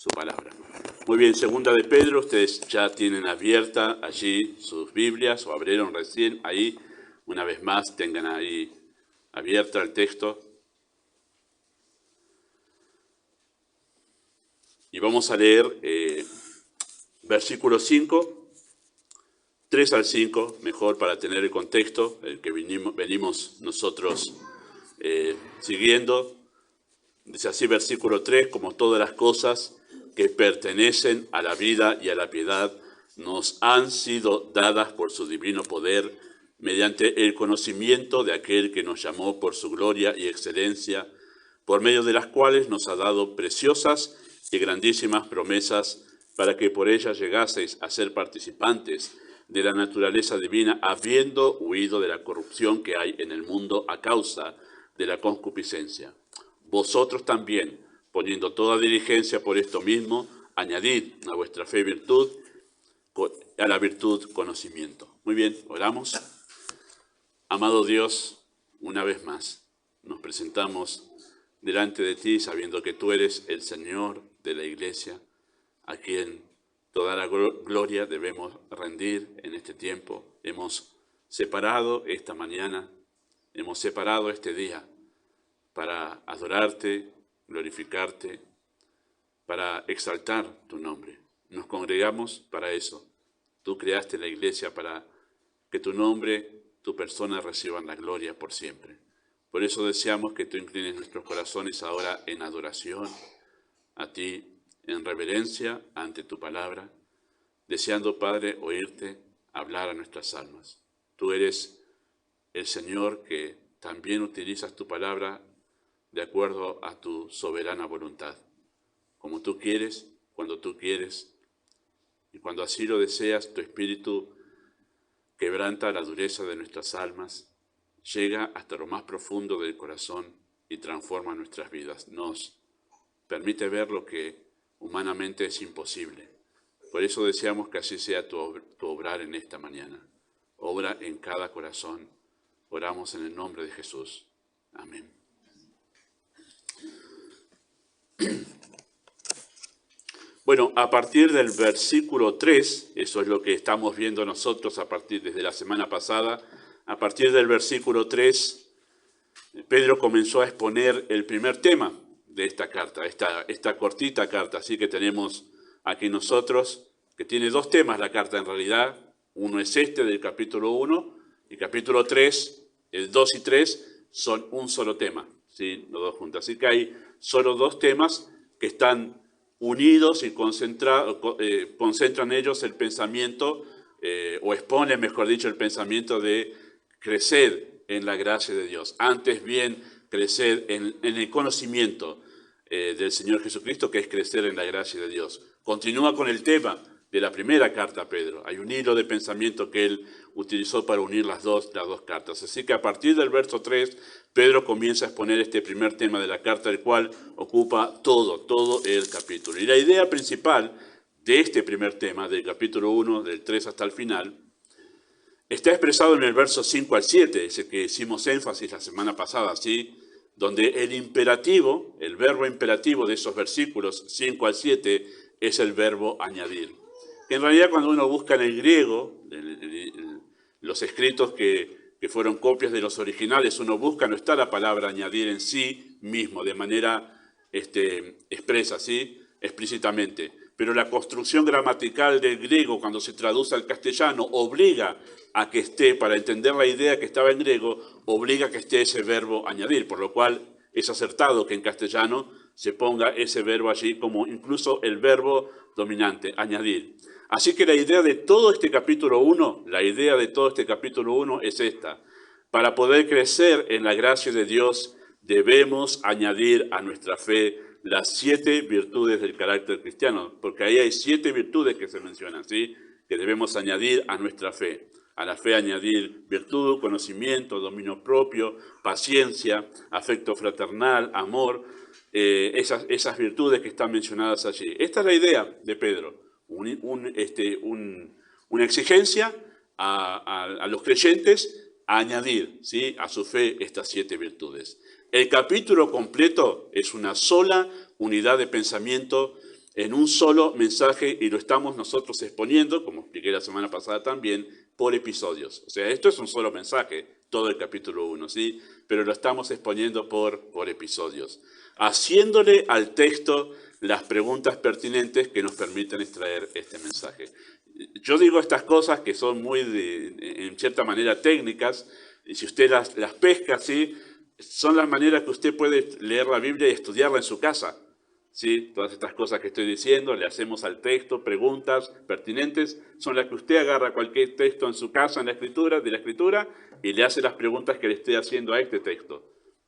su palabra. Muy bien, segunda de Pedro, ustedes ya tienen abierta allí sus Biblias, o abrieron recién ahí. Una vez más, tengan ahí abierta el texto. Y vamos a leer versículo 5, 3 al 5, mejor para tener el contexto, el que venimos nosotros siguiendo. Dice así versículo 3, como todas las cosas que pertenecen a la vida y a la piedad nos han sido dadas por su divino poder, mediante el conocimiento de aquel que nos llamó por su gloria y excelencia, por medio de las cuales nos ha dado preciosas y grandísimas promesas, para que por ellas llegaseis a ser participantes de la naturaleza divina, habiendo huido de la corrupción que hay en el mundo a causa de la concupiscencia. Vosotros también, poniendo toda diligencia por esto mismo, añadid a vuestra fe virtud, a la virtud conocimiento. Muy bien, oramos. Amado Dios, una vez más nos presentamos delante de ti, sabiendo que tú eres el Señor de la Iglesia, a quien toda la gloria debemos rendir en este tiempo. Hemos separado esta mañana, hemos separado este día para adorarte, glorificarte, para exaltar tu nombre. Nos congregamos para eso. Tú creaste la Iglesia para que tu nombre, tu persona reciban la gloria por siempre. Por eso deseamos que tú inclines nuestros corazones ahora en adoración a ti, en reverencia ante tu palabra, deseando, Padre, oírte hablar a nuestras almas. Tú eres el Señor que también utilizas tu palabra de acuerdo a tu soberana voluntad, como tú quieres, cuando tú quieres, y cuando así lo deseas, tu Espíritu quebranta la dureza de nuestras almas, llega hasta lo más profundo del corazón y transforma nuestras vidas. Nos permite ver lo que humanamente es imposible. Por eso deseamos que así sea tu obrar en esta mañana. Obra en cada corazón. Oramos en el nombre de Jesús. Amén. Bueno, a partir del versículo 3, eso es lo que estamos viendo nosotros desde la semana pasada, a partir del versículo 3, Pedro comenzó a exponer el primer tema de esta carta, esta cortita carta. Así que tenemos aquí nosotros, que tiene dos temas la carta en realidad. Uno es este del capítulo 1 y capítulo 3, el 2 y 3 son un solo tema, ¿sí? Los dos juntos. Así que hay solo dos temas que están unidos y concentran ellos el pensamiento, o exponen, mejor dicho, el pensamiento de crecer en la gracia de Dios. Antes bien, crecer en el conocimiento del Señor Jesucristo, que es crecer en la gracia de Dios. Continúa con el tema de la primera carta a Pedro. Hay un hilo de pensamiento que él utilizó para unir las dos cartas. Así que a partir del verso 3, Pedro comienza a exponer este primer tema de la carta, el cual ocupa todo el capítulo. Y la idea principal de este primer tema, del capítulo 1, del 3 hasta el final, está expresado en el verso 5 al 7, ese que hicimos énfasis la semana pasada, ¿sí? Donde el imperativo, el verbo imperativo de esos versículos 5 al 7 es el verbo añadir. En realidad, cuando uno busca en el griego, los escritos que fueron copias de los originales, uno busca, no está la palabra añadir en sí mismo, de manera expresa, ¿sí? Explícitamente. Pero la construcción gramatical del griego, cuando se traduce al castellano, obliga a que esté, para entender la idea que estaba en griego, obliga a que esté ese verbo añadir, por lo cual es acertado que en castellano se ponga ese verbo allí como incluso el verbo dominante, añadir. Así que la idea de todo este capítulo 1, es esta. Para poder crecer en la gracia de Dios, debemos añadir a nuestra fe las 7 virtudes del carácter cristiano, porque ahí hay 7 virtudes que se mencionan, ¿sí? Que debemos añadir a nuestra fe. A la fe añadir virtud, conocimiento, dominio propio, paciencia, afecto fraternal, amor, esas virtudes que están mencionadas allí. Esta es la idea de Pedro, una exigencia a los creyentes a añadir, ¿sí? A su fe estas 7 virtudes. El capítulo completo es una sola unidad de pensamiento en un solo mensaje y lo estamos nosotros exponiendo, como expliqué la semana pasada también, por episodios. O sea, esto es un solo mensaje, todo el capítulo 1, ¿sí? Pero lo estamos exponiendo por episodios, haciéndole al texto las preguntas pertinentes que nos permiten extraer este mensaje. Yo digo estas cosas que son muy, en cierta manera, técnicas, y si usted las pesca, ¿sí? Son las maneras que usted puede leer la Biblia y estudiarla en su casa. ¿Sí? Todas estas cosas que estoy diciendo, le hacemos al texto preguntas pertinentes, son las que usted agarra cualquier texto en su casa, de la escritura, y le hace las preguntas que le esté haciendo a este texto.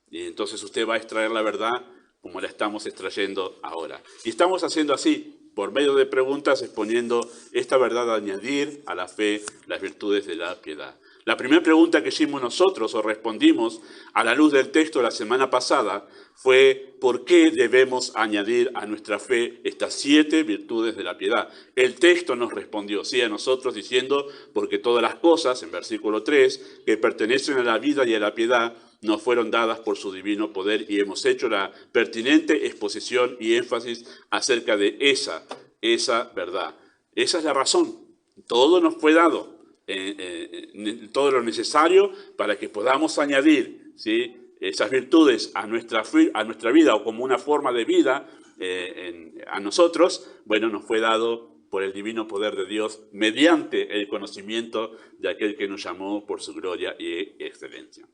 Y entonces usted va a extraer la verdad como la estamos extrayendo ahora. Y estamos haciendo así, por medio de preguntas, exponiendo esta verdad a añadir a la fe las virtudes de la piedad. La primera pregunta que hicimos nosotros o respondimos a la luz del texto la semana pasada fue ¿por qué debemos añadir a nuestra fe estas 7 virtudes de la piedad? El texto nos respondió sí a nosotros diciendo porque todas las cosas, en versículo 3, que pertenecen a la vida y a la piedad nos fueron dadas por su divino poder y hemos hecho la pertinente exposición y énfasis acerca de esa verdad. Esa es la razón. Todo nos fue dado. Todo lo necesario para que podamos añadir, ¿sí?, esas virtudes a nuestra vida o como una forma de vida a nosotros, bueno, nos fue dado por el divino poder de Dios mediante el conocimiento de aquel que nos llamó por su gloria y excelencia.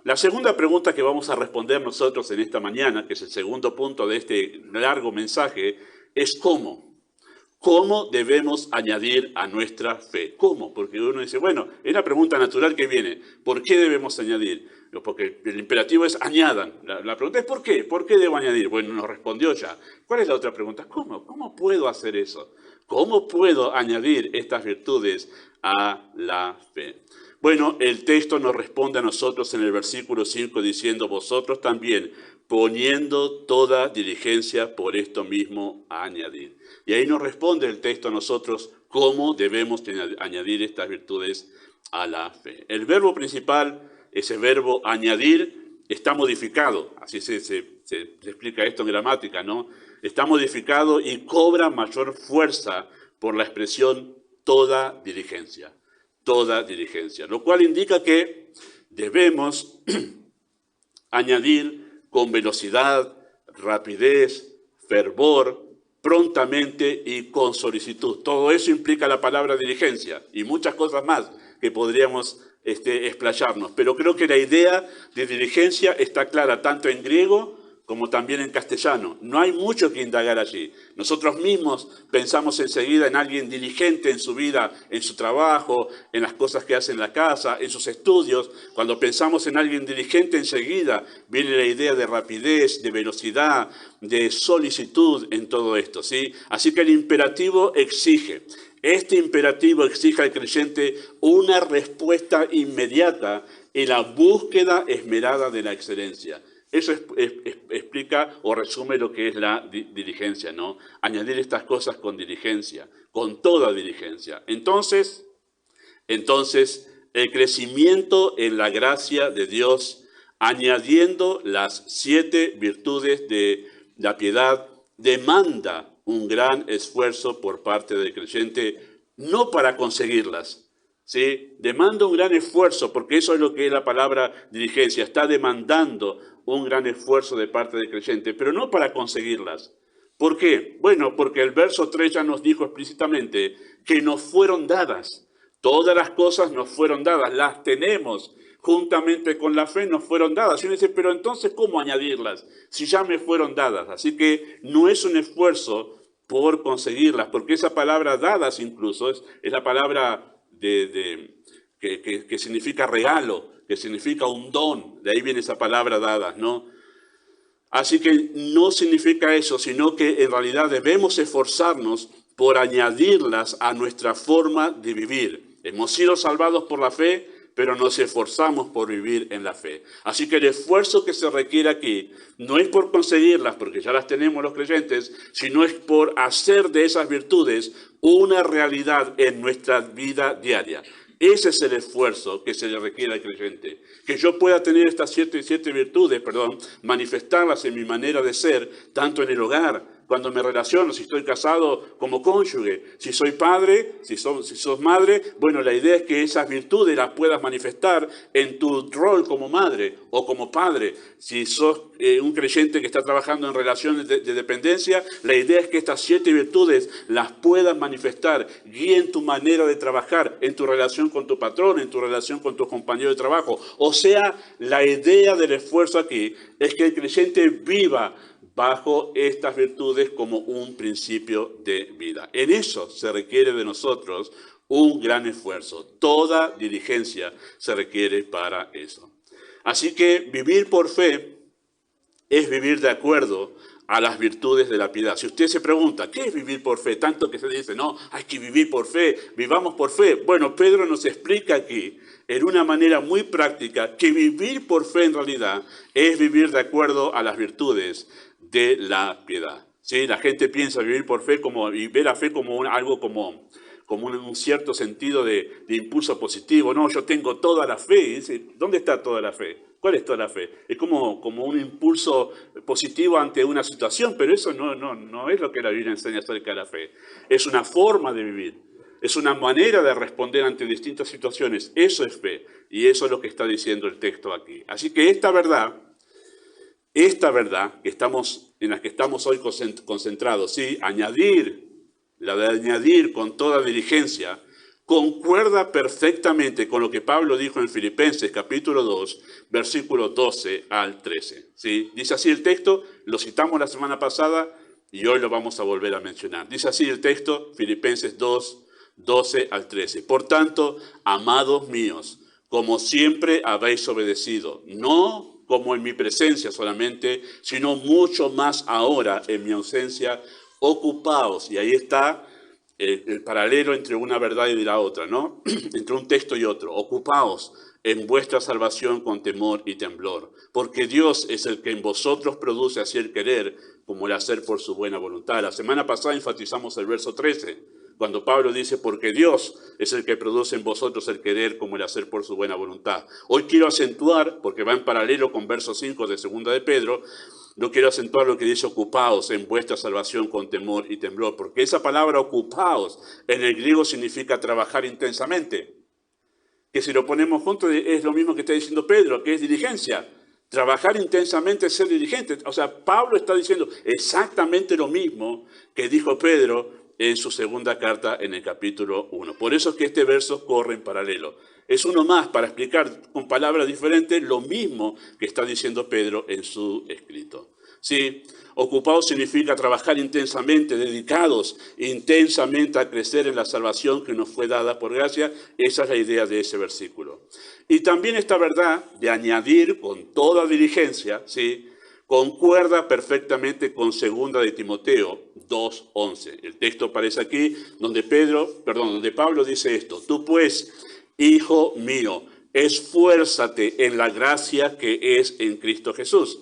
La segunda pregunta que vamos a responder nosotros en esta mañana, que es el segundo punto de este largo mensaje, es ¿cómo? ¿Cómo debemos añadir a nuestra fe? ¿Cómo? Porque uno dice, bueno, es la pregunta natural que viene. ¿Por qué debemos añadir? Porque el imperativo es añadan. La pregunta es ¿por qué? ¿Por qué debo añadir? Bueno, nos respondió ya. ¿Cuál es la otra pregunta? ¿Cómo? ¿Cómo puedo hacer eso? ¿Cómo puedo añadir estas virtudes a la fe? Bueno, el texto nos responde a nosotros en el versículo 5 diciendo, vosotros también, poniendo toda diligencia por esto mismo a añadir. Y ahí nos responde el texto a nosotros cómo debemos añadir estas virtudes a la fe. El verbo principal, ese verbo añadir, está modificado. Así se explica esto en gramática, ¿no? Está modificado y cobra mayor fuerza por la expresión toda diligencia. Toda diligencia. Lo cual indica que debemos añadir con velocidad, rapidez, fervor, prontamente y con solicitud. Todo eso implica la palabra diligencia y muchas cosas más que podríamos explayarnos. Pero creo que la idea de diligencia está clara tanto en griego como también en castellano. No hay mucho que indagar allí. Nosotros mismos pensamos enseguida en alguien diligente en su vida, en su trabajo, en las cosas que hace en la casa, en sus estudios. Cuando pensamos en alguien diligente enseguida viene la idea de rapidez, de velocidad, de solicitud en todo esto, ¿sí? Así que el imperativo exige. Este imperativo exige al creyente una respuesta inmediata en la búsqueda esmerada de la excelencia. Eso explica o resume lo que es la diligencia, ¿no? Añadir estas cosas con diligencia, con toda diligencia. Entonces, el crecimiento en la gracia de Dios, añadiendo las 7 virtudes de la piedad, demanda un gran esfuerzo por parte del creyente, no para conseguirlas, ¿sí? Demanda un gran esfuerzo, porque eso es lo que es la palabra diligencia, está demandando un gran esfuerzo de parte del creyente, pero no para conseguirlas. ¿Por qué? Bueno, porque el verso 3 ya nos dijo explícitamente que nos fueron dadas. Todas las cosas nos fueron dadas, las tenemos, juntamente con la fe nos fueron dadas. Y uno dice, pero entonces, ¿cómo añadirlas? Si ya me fueron dadas. Así que no es un esfuerzo por conseguirlas, porque esa palabra dadas incluso es la palabra que significa regalo, que significa un don, de ahí viene esa palabra dadas, ¿no? Así que no significa eso, sino que en realidad debemos esforzarnos por añadirlas a nuestra forma de vivir. Hemos sido salvados por la fe, pero nos esforzamos por vivir en la fe. Así que el esfuerzo que se requiere aquí no es por conseguirlas, porque ya las tenemos los creyentes, sino es por hacer de esas virtudes una realidad en nuestra vida diaria. Ese es el esfuerzo que se le requiere al creyente. Que yo pueda tener estas siete virtudes, manifestarlas en mi manera de ser, tanto en el hogar, cuando me relaciono, si estoy casado como cónyuge, si soy padre, si sos madre, bueno, la idea es que esas virtudes las puedas manifestar en tu rol como madre o como padre. Si sos un creyente que está trabajando en relaciones de dependencia, la idea es que estas 7 virtudes las puedas manifestar, guíen tu manera de trabajar, en tu relación con tu patrón, en tu relación con tus compañeros de trabajo. O sea, la idea del esfuerzo aquí es que el creyente viva bajo estas virtudes como un principio de vida. En eso se requiere de nosotros un gran esfuerzo. Toda diligencia se requiere para eso. Así que vivir por fe es vivir de acuerdo a las virtudes de la piedad. Si usted se pregunta, ¿qué es vivir por fe? Tanto que se dice, no, hay que vivir por fe, vivamos por fe. Bueno, Pedro nos explica aquí, en una manera muy práctica, que vivir por fe en realidad es vivir de acuerdo a las virtudes de la piedad. ¿Sí? La gente piensa vivir por fe y ve la fe como algo como un cierto sentido de impulso positivo. No, yo tengo toda la fe. Y dice, ¿dónde está toda la fe? ¿Cuál es toda la fe? Es como un impulso positivo ante una situación, pero eso no es lo que la Biblia enseña acerca de la fe. Es una forma de vivir, es una manera de responder ante distintas situaciones. Eso es fe, y eso es lo que está diciendo el texto aquí. Así que esta verdad en la que estamos hoy concentrados, ¿sí? La de añadir con toda diligencia, concuerda perfectamente con lo que Pablo dijo en Filipenses capítulo 2, versículos 12 al 13. ¿Sí? Dice así el texto, lo citamos la semana pasada y hoy lo vamos a volver a mencionar. Dice así el texto, Filipenses 2, 12 al 13. Por tanto, amados míos, como siempre habéis obedecido, no como en mi presencia solamente, sino mucho más ahora en mi ausencia, ocupaos. Y ahí está el paralelo entre una verdad y la otra, ¿no? Entre un texto y otro. Ocupaos en vuestra salvación con temor y temblor, porque Dios es el que en vosotros produce así el querer como el hacer por su buena voluntad. La semana pasada enfatizamos el verso 13, cuando Pablo dice, porque Dios es el que produce en vosotros el querer como el hacer por su buena voluntad. Hoy quiero acentuar, porque va en paralelo con verso 5 de 2 de Pedro, no quiero acentuar lo que dice ocupaos en vuestra salvación con temor y temblor, porque esa palabra ocupaos en el griego significa trabajar intensamente, que si lo ponemos juntos es lo mismo que está diciendo Pedro, que es diligencia. Trabajar intensamente es ser diligente. O sea, Pablo está diciendo exactamente lo mismo que dijo Pedro en su segunda carta en el capítulo 1. Por eso es que este verso corre en paralelo. Es uno más para explicar con palabras diferentes lo mismo que está diciendo Pedro en su escrito. Sí, ocupados significa trabajar intensamente, dedicados intensamente a crecer en la salvación que nos fue dada por gracia. Esa es la idea de ese versículo. Y también esta verdad de añadir con toda diligencia, ¿sí?, concuerda perfectamente con 2 de Timoteo 2:11. El texto aparece aquí donde Pablo dice esto: tú pues, hijo mío, esfuérzate en la gracia que es en Cristo Jesús.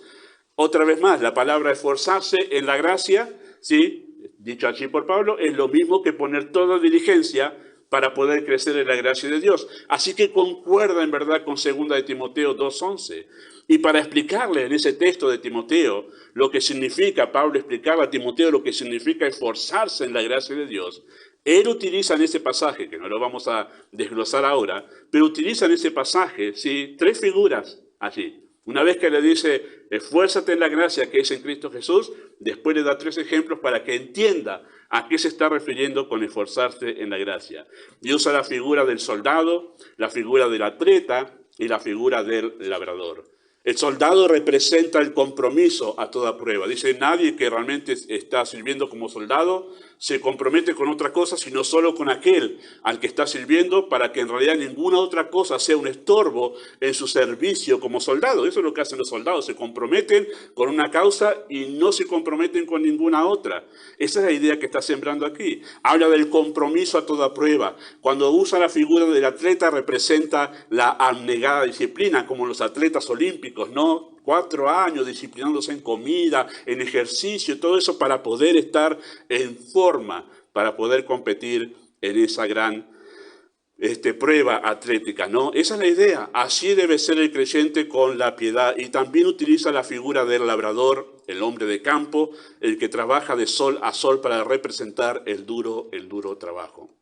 Otra vez más, la palabra esforzarse en la gracia, ¿sí?, dicho así por Pablo, es lo mismo que poner toda diligencia para poder crecer en la gracia de Dios. Así que concuerda en verdad con 2 de Timoteo 2:11. Y para explicarle en ese texto de Timoteo lo que significa, Pablo explicaba a Timoteo lo que significa esforzarse en la gracia de Dios, él utiliza en ese pasaje, que no lo vamos a desglosar ahora, pero utiliza en ese pasaje, ¿sí?, 3 figuras allí. Una vez que le dice, esfuérzate en la gracia que es en Cristo Jesús, después le da 3 ejemplos para que entienda a qué se está refiriendo con esforzarse en la gracia. Y usa la figura del soldado, la figura del atleta y la figura del labrador. El soldado representa el compromiso a toda prueba. Dice, nadie que realmente está sirviendo como soldado se compromete con otra cosa, sino solo con aquel al que está sirviendo, para que en realidad ninguna otra cosa sea un estorbo en su servicio como soldado. Eso es lo que hacen los soldados, se comprometen con una causa y no se comprometen con ninguna otra. Esa es la idea que está sembrando aquí. Habla del compromiso a toda prueba. Cuando usa la figura del atleta, representa la abnegada disciplina, como los atletas olímpicos, ¿no? 4 años disciplinándose en comida, en ejercicio, todo eso para poder estar en forma, para poder competir en esa gran prueba atlética, ¿no? Esa es la idea. Así debe ser el creyente con la piedad. Y también utiliza la figura del labrador, el hombre de campo, el que trabaja de sol a sol para representar el duro trabajo.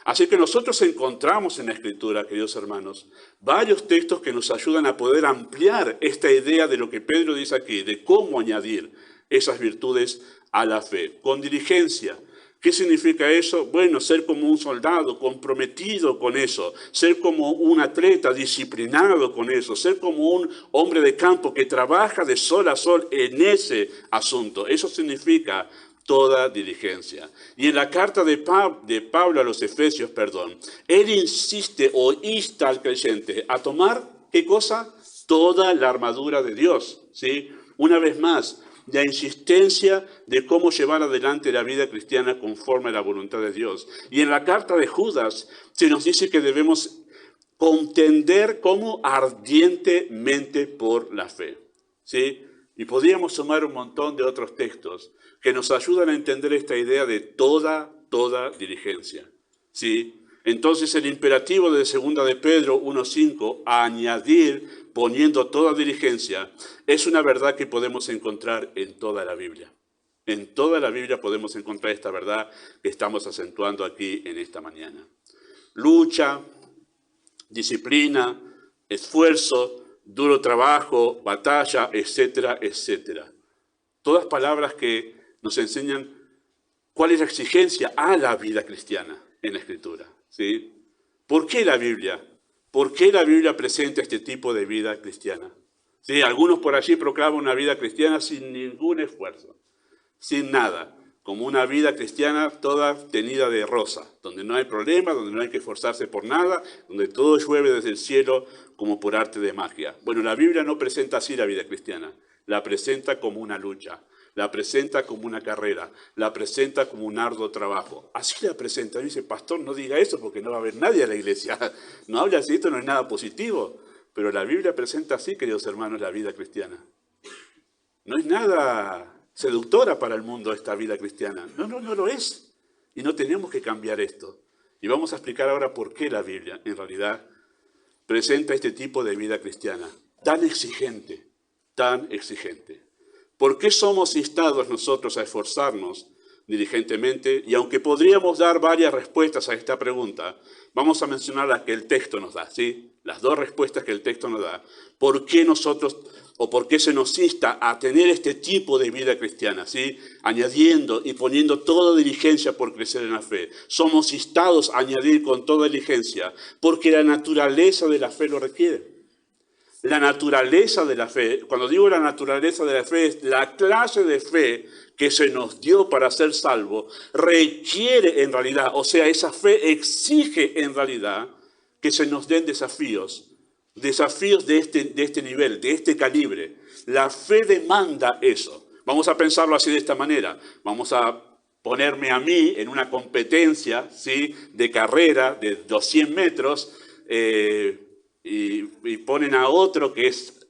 Así que nosotros encontramos en la Escritura, queridos hermanos, varios textos que nos ayudan a poder ampliar esta idea de lo que Pedro dice aquí, de cómo añadir esas virtudes a la fe, con diligencia. ¿Qué significa eso? Bueno, ser como un soldado, comprometido con eso, ser como un atleta, disciplinado con eso, ser como un hombre de campo que trabaja de sol a sol en ese asunto. Eso significa toda diligencia. Y en la carta de Pablo a los Efesios, él insiste o insta al creyente a tomar, ¿qué cosa? Toda la armadura de Dios, ¿sí? Una vez más, la insistencia de cómo llevar adelante la vida cristiana conforme a la voluntad de Dios. Y en la carta de Judas se nos dice que debemos contender como ardientemente por la fe, ¿sí? Y podríamos sumar un montón de otros textos que nos ayudan a entender esta idea de toda diligencia, ¿sí? Entonces el imperativo de 2 de Pedro 1:5, añadir, poniendo toda diligencia, es una verdad que podemos encontrar en toda la Biblia. En toda la Biblia podemos encontrar esta verdad que estamos acentuando aquí en esta mañana. Lucha, disciplina, esfuerzo, duro trabajo, batalla, etcétera, etcétera. Todas palabras que nos enseñan cuál es la exigencia a la vida cristiana en la Escritura, ¿sí? ¿Por qué la Biblia? ¿Por qué la Biblia presenta este tipo de vida cristiana? ¿Sí? Algunos por allí proclaman una vida cristiana sin ningún esfuerzo, sin nada, como una vida cristiana toda tenida de rosa, donde no hay problema, donde no hay que esforzarse por nada, donde todo llueve desde el cielo como por arte de magia. Bueno, la Biblia no presenta así la vida cristiana, la presenta como una lucha, la presenta como una carrera, la presenta como un arduo trabajo. Así la presenta. Y dice, pastor, no diga eso porque no va a haber nadie a la iglesia. No habla así, esto no es nada positivo. Pero la Biblia presenta así, queridos hermanos, la vida cristiana. No es nada seductora para el mundo esta vida cristiana. No lo es. Y no tenemos que cambiar esto. Y vamos a explicar ahora por qué la Biblia, en realidad, presenta este tipo de vida cristiana. Tan exigente, tan exigente. ¿Por qué somos instados nosotros a esforzarnos diligentemente? Y aunque podríamos dar varias respuestas a esta pregunta, vamos a mencionar las que el texto nos da, ¿sí? Las dos respuestas que el texto nos da. ¿Por qué nosotros, o por qué se nos insta a tener este tipo de vida cristiana, ¿sí? Añadiendo y poniendo toda diligencia por crecer en la fe. Somos instados a añadir con toda diligencia, porque la naturaleza de la fe lo requiere. La naturaleza de la fe, cuando digo la naturaleza de la fe, es la clase de fe que se nos dio para ser salvo, requiere en realidad, o sea, esa fe exige en realidad que se nos den desafíos de este nivel, de este calibre. La fe demanda eso. Vamos a pensarlo así de esta manera. Vamos a ponerme a mí en una competencia, ¿sí?, de carrera de 200 metros, y ponen a otro que es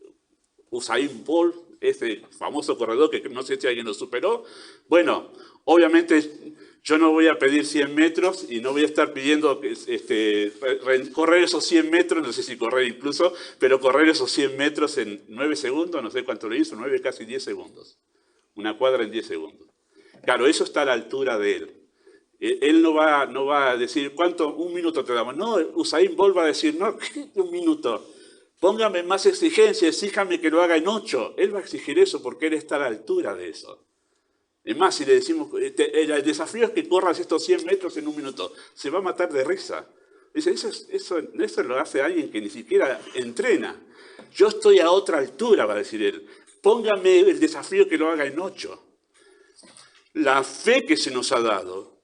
Usain Bolt, ese famoso corredor que no sé si alguien lo superó. Bueno, obviamente yo no voy a pedir 100 metros y no voy a estar pidiendo correr esos 100 metros, no sé si correr incluso, pero correr esos 100 metros en 9 segundos, no sé cuánto le hizo, 9, casi 10 segundos. Una cuadra en 10 segundos. Claro, eso está a la altura de él. Él no va a decir, ¿cuánto? Un minuto te damos. No, Usain Bolt va a decir, no, un minuto. Póngame más exigencia, exíjame que lo haga en 8. Él va a exigir eso porque él está a la altura de eso. Es más, si le decimos, el desafío es que corras estos 100 metros en un minuto, se va a matar de risa. Dice, eso lo hace alguien que ni siquiera entrena. Yo estoy a otra altura, va a decir él. Póngame el desafío que lo haga en 8. La fe que se nos ha dado,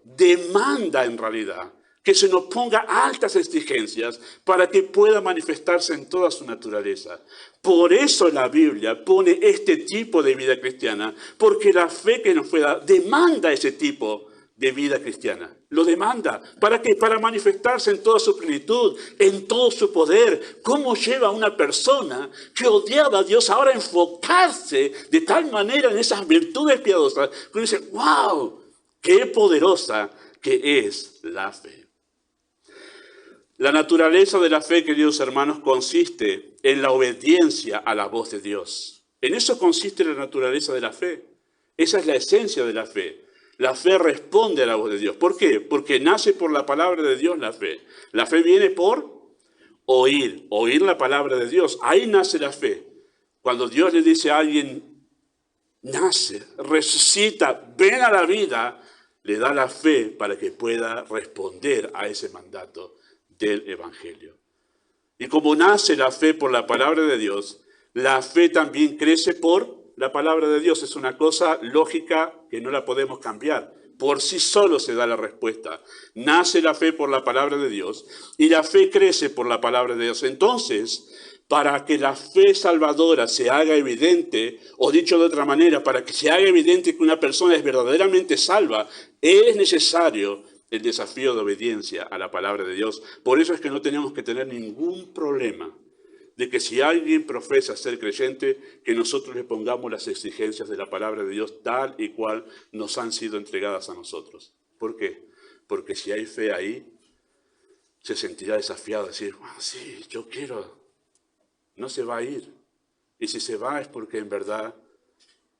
demanda en realidad que se nos ponga altas exigencias para que pueda manifestarse en toda su naturaleza. Por eso la Biblia pone este tipo de vida cristiana, porque la fe que nos fue dada demanda ese tipo de vida cristiana. Lo demanda. ¿Para qué? Para manifestarse en toda su plenitud, en todo su poder. ¿Cómo lleva a una persona que odiaba a Dios ahora a enfocarse de tal manera en esas virtudes piadosas que uno dice, wow, qué poderosa, ¿Qué es la fe? La naturaleza de la fe, queridos hermanos, consiste en la obediencia a la voz de Dios. En eso consiste la naturaleza de la fe. Esa es la esencia de la fe. La fe responde a la voz de Dios. ¿Por qué? Porque nace por la palabra de Dios la fe. La fe viene por oír la palabra de Dios. Ahí nace la fe. Cuando Dios le dice a alguien, nace, resucita, ven a la vida, le da la fe para que pueda responder a ese mandato del Evangelio. Y como nace la fe por la palabra de Dios, la fe también crece por la palabra de Dios. Es una cosa lógica que no la podemos cambiar. Por sí solo se da la respuesta. Nace la fe por la palabra de Dios y la fe crece por la palabra de Dios. Entonces, para que la fe salvadora se haga evidente, o dicho de otra manera, para que se haga evidente que una persona es verdaderamente salva, es necesario el desafío de obediencia a la palabra de Dios. Por eso es que no tenemos que tener ningún problema de que si alguien profesa ser creyente, que nosotros le pongamos las exigencias de la palabra de Dios tal y cual nos han sido entregadas a nosotros. ¿Por qué? Porque si hay fe ahí, se sentirá desafiado a decir, bueno, sí, yo quiero, no se va a ir. Y si se va es porque en verdad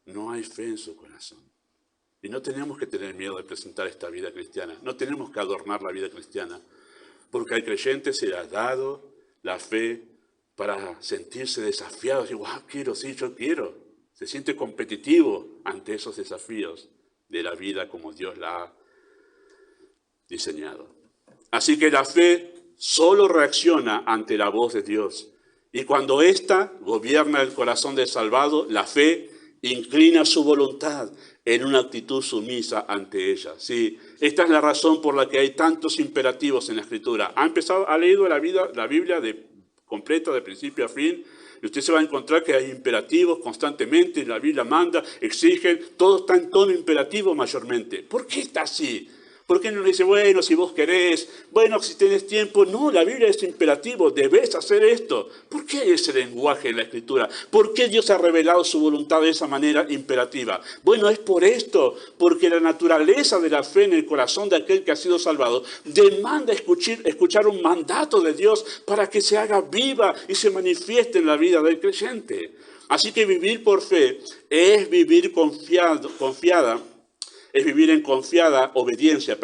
no hay fe en su corazón. Y no tenemos que tener miedo de presentar esta vida cristiana. No tenemos que adornar la vida cristiana. Porque al creyente se le ha dado la fe para sentirse desafiado. Decir, wow, quiero, sí, yo quiero. Se siente competitivo ante esos desafíos de la vida como Dios la ha diseñado. Así que la fe solo reacciona ante la voz de Dios. Y cuando ésta gobierna el corazón del salvado, la fe inclina su voluntad en una actitud sumisa ante ella. Sí, esta es la razón por la que hay tantos imperativos en la Escritura. Ha leído la Biblia completa, de principio a fin, y usted se va a encontrar que hay imperativos constantemente, la Biblia manda, exige, todo está en tono imperativo mayormente. ¿Por qué está así? ¿Por qué no le dice, bueno, si vos querés, bueno, si tenés tiempo? No, la Biblia es imperativo, debes hacer esto. ¿Por qué hay ese lenguaje en la Escritura? ¿Por qué Dios ha revelado su voluntad de esa manera imperativa? Bueno, es por esto, porque la naturaleza de la fe en el corazón de aquel que ha sido salvado demanda escuchar un mandato de Dios para que se haga viva y se manifieste en la vida del creyente. Así que vivir por fe es vivir es vivir en confiada obediencia,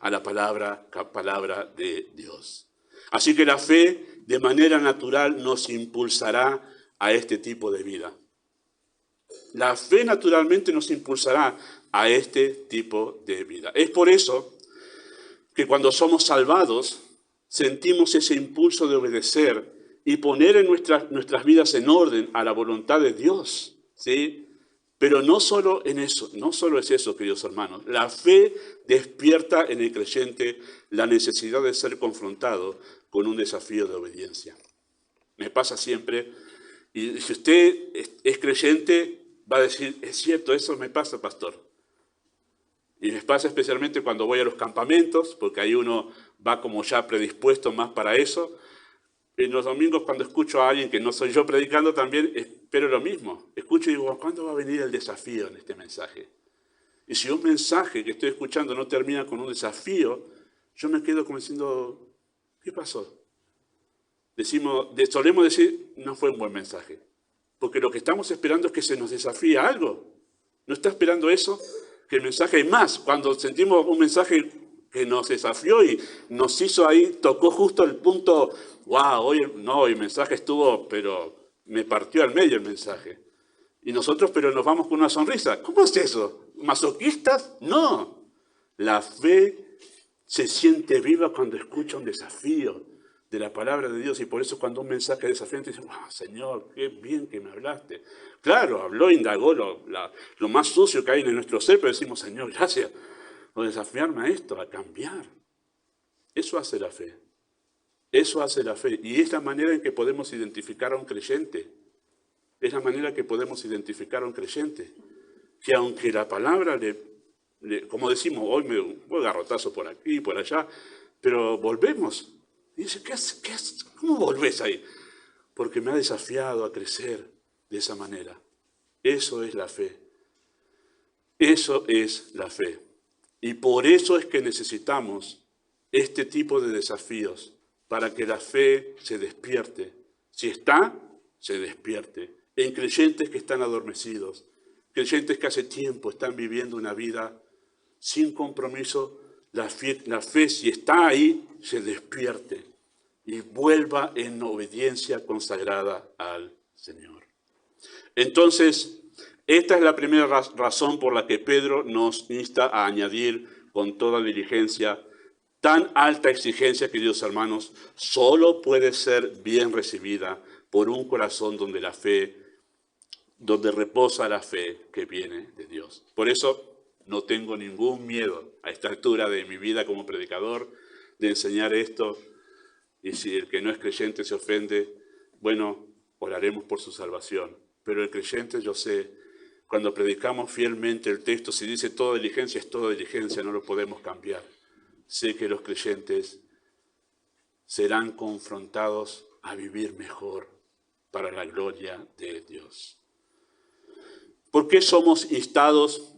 a la palabra de Dios. Así que la fe, de manera natural, nos impulsará a este tipo de vida. La fe naturalmente nos impulsará a este tipo de vida. Es por eso que cuando somos salvados, sentimos ese impulso de obedecer y poner en nuestras vidas en orden a la voluntad de Dios, ¿sí? Pero no solo es eso, queridos hermanos. La fe despierta en el creyente la necesidad de ser confrontado con un desafío de obediencia. Me pasa siempre, y si usted es creyente, va a decir, es cierto, eso me pasa, pastor. Y me pasa especialmente cuando voy a los campamentos, porque ahí uno va como ya predispuesto más para eso. En los domingos, cuando escucho a alguien que no soy yo predicando, también espero lo mismo. Escucho y digo, ¿cuándo va a venir el desafío en este mensaje? Y si un mensaje que estoy escuchando no termina con un desafío, yo me quedo como diciendo, ¿qué pasó? Solemos decir, no fue un buen mensaje. Porque lo que estamos esperando es que se nos desafíe algo. ¿No está esperando eso? Que el mensaje es más. Cuando sentimos un mensaje que nos desafió y nos hizo ahí, tocó justo el punto, wow, hoy el mensaje estuvo, pero me partió al medio el mensaje. Y nosotros, pero nos vamos con una sonrisa. ¿Cómo es eso? ¿Masoquistas? No. La fe se siente viva cuando escucha un desafío de la palabra de Dios, y por eso cuando un mensaje desafiante dice, wow, Señor, qué bien que me hablaste. Claro, habló, indagó lo más sucio que hay en nuestro ser, pero decimos, Señor, gracias por desafiarme a esto, a cambiar. Eso hace la fe. Eso hace la fe. Y es la manera en que podemos identificar a un creyente. Es la manera que podemos identificar a un creyente. Que aunque la palabra como decimos, hoy me voy garrotazo por aquí y por allá, pero volvemos. Y dice, ¿cómo volvés ahí? Porque me ha desafiado a crecer de esa manera. Eso es la fe. Eso es la fe. Y por eso es que necesitamos este tipo de desafíos para que la fe se despierte. Si está, se despierte. En creyentes que están adormecidos, creyentes que hace tiempo están viviendo una vida sin compromiso, la fe si está ahí, se despierte y vuelva en obediencia consagrada al Señor. Entonces, esta es la primera razón por la que Pedro nos insta a añadir con toda diligencia. Tan alta exigencia, queridos hermanos, solo puede ser bien recibida por un corazón donde reposa la fe que viene de Dios. Por eso no tengo ningún miedo a esta altura de mi vida como predicador de enseñar esto. Y si el que no es creyente se ofende, bueno, oraremos por su salvación. Pero el creyente, yo sé, cuando predicamos fielmente el texto, si dice toda diligencia, es toda diligencia, no lo podemos cambiar. Sé que los creyentes serán confrontados a vivir mejor para la gloria de Dios. ¿Por qué somos instados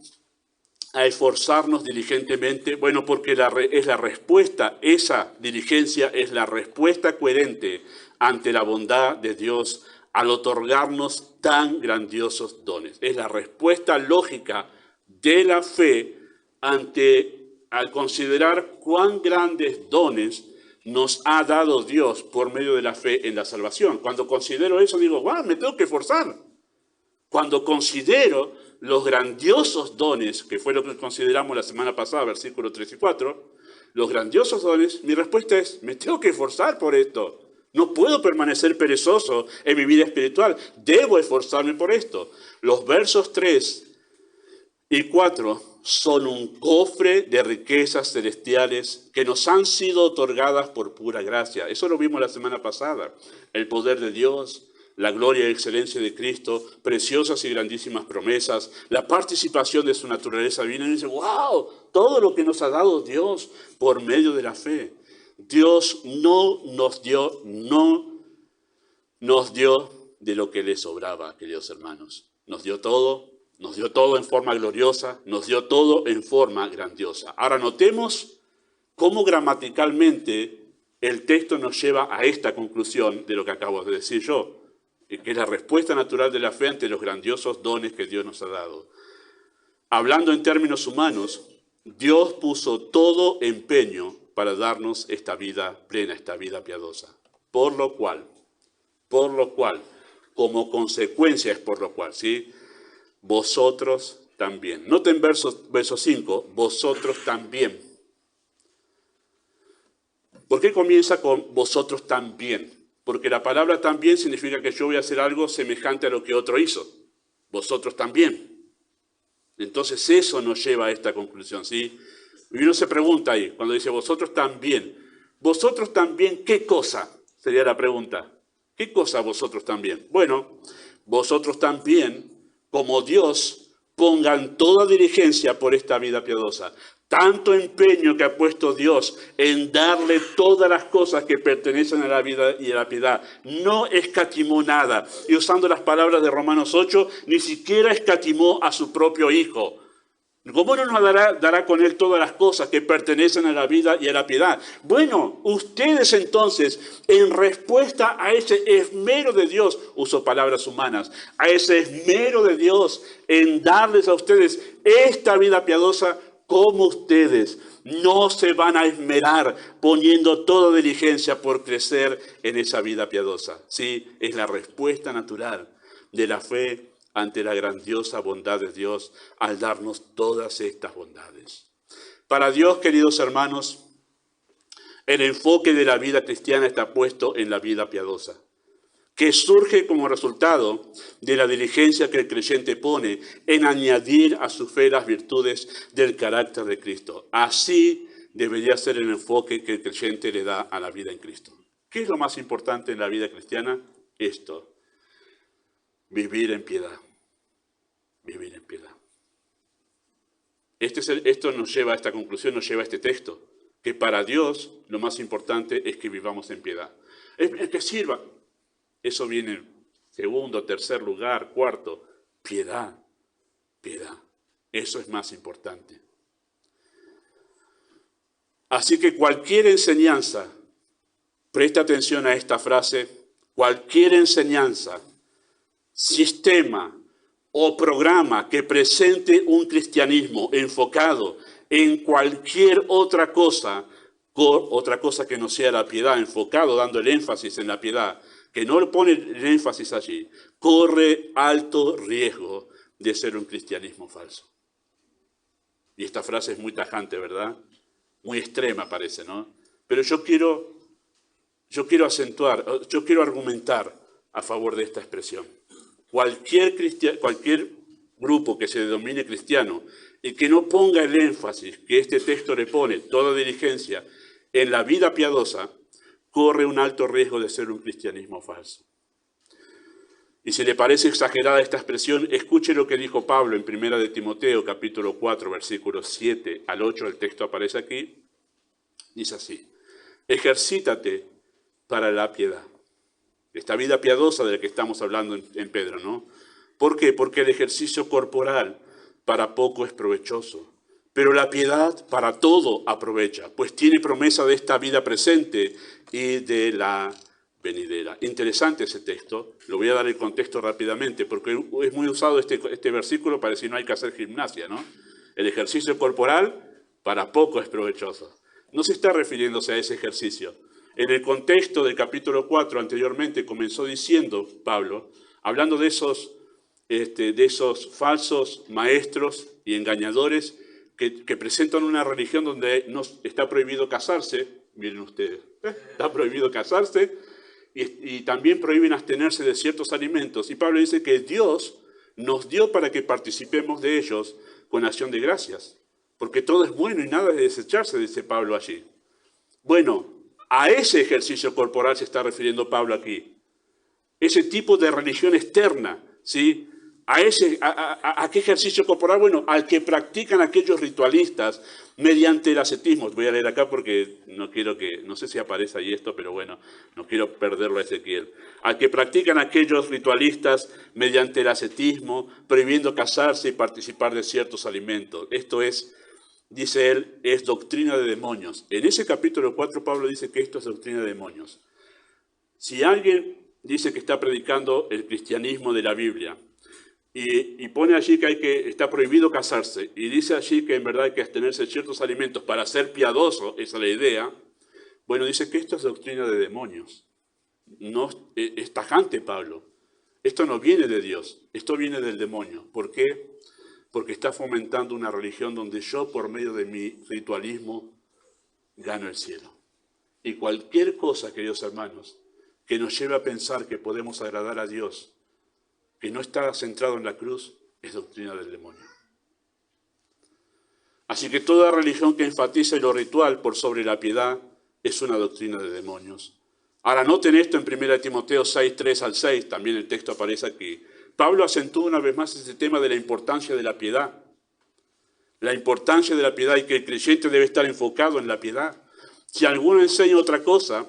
a esforzarnos diligentemente? Bueno, porque es la respuesta, esa diligencia es la respuesta coherente ante la bondad de Dios al otorgarnos tan grandiosos dones. Es la respuesta lógica de la fe al considerar cuán grandes dones nos ha dado Dios por medio de la fe en la salvación. Cuando considero eso digo, ¡wow! Me tengo que esforzar. Cuando considero los grandiosos dones, que fue lo que consideramos la semana pasada, versículos 3 y 4, los grandiosos dones, mi respuesta es, me tengo que esforzar por esto. No puedo permanecer perezoso en mi vida espiritual. Debo esforzarme por esto. Los versos 3 y 4 son un cofre de riquezas celestiales que nos han sido otorgadas por pura gracia. Eso lo vimos la semana pasada. El poder de Dios, la gloria y excelencia de Cristo, preciosas y grandísimas promesas, la participación de su naturaleza divina. Y dice, wow, todo lo que nos ha dado Dios por medio de la fe. Dios no nos dio de lo que le sobraba, queridos hermanos. Nos dio todo en forma gloriosa, nos dio todo en forma grandiosa. Ahora notemos cómo gramaticalmente el texto nos lleva a esta conclusión de lo que acabo de decir yo, que es la respuesta natural de la fe ante los grandiosos dones que Dios nos ha dado. Hablando en términos humanos, Dios puso todo empeño para darnos esta vida plena, esta vida piadosa. Por lo cual, como consecuencia es por lo cual, ¿sí? Vosotros también. Noten verso 5, vosotros también. ¿Por qué comienza con vosotros también? Porque la palabra también significa que yo voy a hacer algo semejante a lo que otro hizo. Vosotros también. Entonces eso nos lleva a esta conclusión, ¿sí? Y uno se pregunta ahí, cuando dice vosotros también, ¿qué cosa? Sería la pregunta. ¿Qué cosa vosotros también? Bueno, vosotros también, como Dios, pongan toda diligencia por esta vida piadosa. Tanto empeño que ha puesto Dios en darle todas las cosas que pertenecen a la vida y a la piedad. No escatimó nada. Y usando las palabras de Romanos 8, ni siquiera escatimó a su propio Hijo. ¿Cómo no nos dará con Él todas las cosas que pertenecen a la vida y a la piedad? Bueno, ustedes entonces, en respuesta a ese esmero de Dios, uso palabras humanas, a ese esmero de Dios en darles a ustedes esta vida piadosa, como ustedes no se van a esmerar poniendo toda diligencia por crecer en esa vida piadosa. Sí, es la respuesta natural de la fe ante la grandiosa bondad de Dios al darnos todas estas bondades. Para Dios, queridos hermanos, el enfoque de la vida cristiana está puesto en la vida piadosa, que surge como resultado de la diligencia que el creyente pone en añadir a su fe las virtudes del carácter de Cristo. Así debería ser el enfoque que el creyente le da a la vida en Cristo. ¿Qué es lo más importante en la vida cristiana? Esto. Vivir en piedad. Vivir en piedad. Esto nos lleva a esta conclusión, nos lleva a este texto, que para Dios lo más importante es que vivamos en piedad. Es que sirva. Eso viene en segundo, tercer lugar, cuarto. Piedad, piedad. Eso es más importante. Así que cualquier enseñanza, presta atención a esta frase, cualquier enseñanza, sistema o programa que presente un cristianismo enfocado en cualquier otra cosa que no sea la piedad, enfocado dando el énfasis en la piedad, que no pone el énfasis allí, corre alto riesgo de ser un cristianismo falso. Y esta frase es muy tajante, ¿verdad? Muy extrema parece, ¿no? Pero yo quiero argumentar a favor de esta expresión. Cualquier grupo que se denomine cristiano y que no ponga el énfasis que este texto le pone, toda diligencia, en la vida piadosa, corre un alto riesgo de ser un cristianismo falso. Y si le parece exagerada esta expresión, escuche lo que dijo Pablo en 1 de Timoteo, capítulo 4, versículos 7 al 8, el texto aparece aquí, dice así: ejercítate para la piedad. Esta vida piadosa de la que estamos hablando en Pedro, ¿no? ¿Por qué? Porque el ejercicio corporal para poco es provechoso, pero la piedad para todo aprovecha, pues tiene promesa de esta vida presente y de la venidera. Interesante ese texto, lo voy a dar el contexto rápidamente, porque es muy usado este versículo para decir no hay que hacer gimnasia, ¿no? El ejercicio corporal para poco es provechoso. No se está refiriéndose a ese ejercicio. En el contexto del capítulo 4 anteriormente comenzó diciendo Pablo, hablando de esos falsos maestros y engañadores que presentan una religión donde no está prohibido casarse, miren ustedes, está prohibido casarse y también prohíben abstenerse de ciertos alimentos. Y Pablo dice que Dios nos dio para que participemos de ellos con acción de gracias, porque todo es bueno y nada de desecharse, dice Pablo allí. Bueno, a ese ejercicio corporal se está refiriendo Pablo aquí. Ese tipo de religión externa, ¿sí? ¿A qué ejercicio corporal? Bueno, al que practican aquellos ritualistas mediante el ascetismo. Voy a leer acá porque no sé si aparece ahí esto, pero bueno, no quiero perderlo a Ezequiel. Al que practican aquellos ritualistas mediante el ascetismo, prohibiendo casarse y participar de ciertos alimentos. Esto es, dice él, es doctrina de demonios. En ese capítulo 4 Pablo dice que esto es doctrina de demonios. Si alguien dice que está predicando el cristianismo de la Biblia y pone allí que está prohibido casarse y dice allí que en verdad hay que abstenerse de ciertos alimentos para ser piadoso, esa es la idea, bueno, dice que esto es doctrina de demonios. No, es tajante Pablo. Esto no viene de Dios, esto viene del demonio. ¿Por qué? Porque está fomentando una religión donde yo, por medio de mi ritualismo, gano el cielo. Y cualquier cosa, queridos hermanos, que nos lleve a pensar que podemos agradar a Dios, que no está centrado en la cruz, es doctrina del demonio. Así que toda religión que enfatice lo ritual por sobre la piedad es una doctrina de demonios. Ahora, noten esto en 1 Timoteo 6, 3 al 6, también el texto aparece aquí. Pablo acentúa una vez más ese tema de la importancia de la piedad. La importancia de la piedad y que el creyente debe estar enfocado en la piedad. Si alguno enseña otra cosa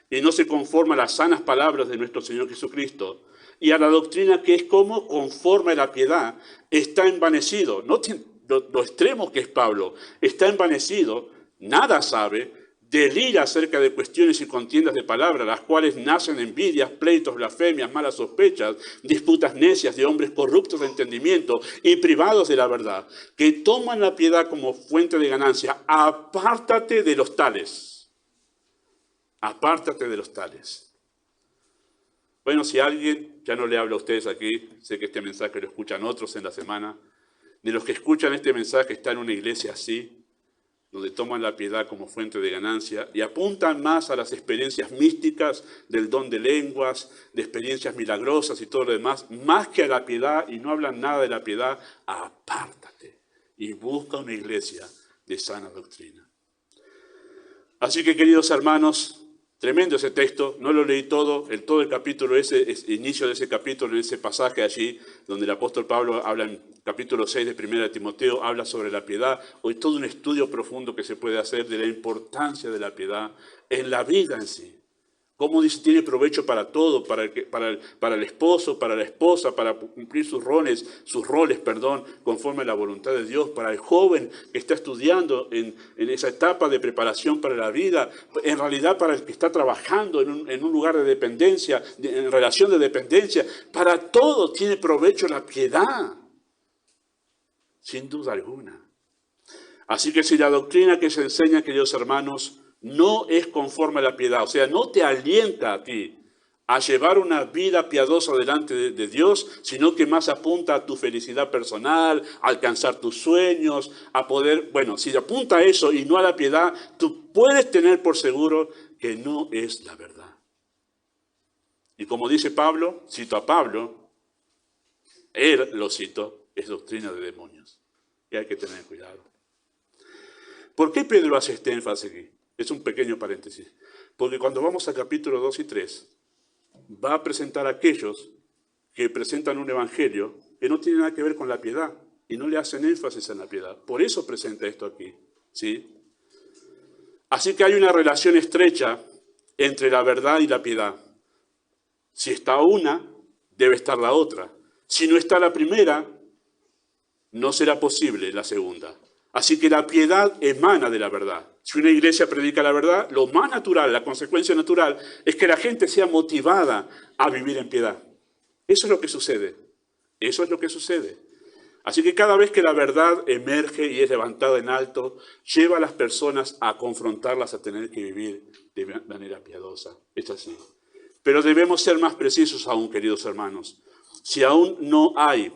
y no se conforma a las sanas palabras de nuestro Señor Jesucristo y a la doctrina que es como conforme a la piedad, está envanecido. Noten lo extremo que es Pablo. Está envanecido, nada sabe, delira acerca de cuestiones y contiendas de palabras, las cuales nacen envidias, pleitos, blasfemias, malas sospechas, disputas necias de hombres corruptos de entendimiento y privados de la verdad, que toman la piedad como fuente de ganancia. Apártate de los tales. Apártate de los tales. Bueno, si alguien, ya no le hablo a ustedes aquí, sé que este mensaje lo escuchan otros en la semana, de los que escuchan este mensaje está en una iglesia así, donde toman la piedad como fuente de ganancia y apuntan más a las experiencias místicas del don de lenguas, de experiencias milagrosas y todo lo demás, más que a la piedad, y no hablan nada de la piedad, apártate y busca una iglesia de sana doctrina. Así que, queridos hermanos, tremendo ese texto, no lo leí todo el capítulo, el inicio de ese capítulo, en ese pasaje allí, donde el apóstol Pablo habla en capítulo 6 de 1 de Timoteo, habla sobre la piedad. Hoy todo un estudio profundo que se puede hacer de la importancia de la piedad en la vida en sí. Como dice, tiene provecho para todo, para el esposo, para la esposa, para cumplir sus roles, conforme a la voluntad de Dios, para el joven que está estudiando en esa etapa de preparación para la vida, en realidad para el que está trabajando en un lugar de dependencia, en relación de dependencia, para todo tiene provecho la piedad, sin duda alguna. Así que si la doctrina que se enseña, queridos hermanos, no es conforme a la piedad, o sea, no te alienta a ti a llevar una vida piadosa delante de Dios, sino que más apunta a tu felicidad personal, a alcanzar tus sueños, a poder, bueno, si apunta a eso y no a la piedad, tú puedes tener por seguro que no es la verdad. Y como dice Pablo, cito a Pablo, él lo cito, es doctrina de demonios. Y hay que tener cuidado. ¿Por qué Pedro hace este énfasis aquí? Es un pequeño paréntesis. Porque cuando vamos a capítulo 2 y 3, va a presentar a aquellos que presentan un evangelio que no tiene nada que ver con la piedad y no le hacen énfasis en la piedad. Por eso presenta esto aquí, ¿sí? Así que hay una relación estrecha entre la verdad y la piedad. Si está una, debe estar la otra. Si no está la primera, no será posible la segunda. Así que la piedad emana de la verdad. Si una iglesia predica la verdad, lo más natural, la consecuencia natural, es que la gente sea motivada a vivir en piedad. Eso es lo que sucede. Eso es lo que sucede. Así que cada vez que la verdad emerge y es levantada en alto, lleva a las personas a confrontarlas, a tener que vivir de manera piadosa. Es así. Pero debemos ser más precisos aún, queridos hermanos. Si aún no hay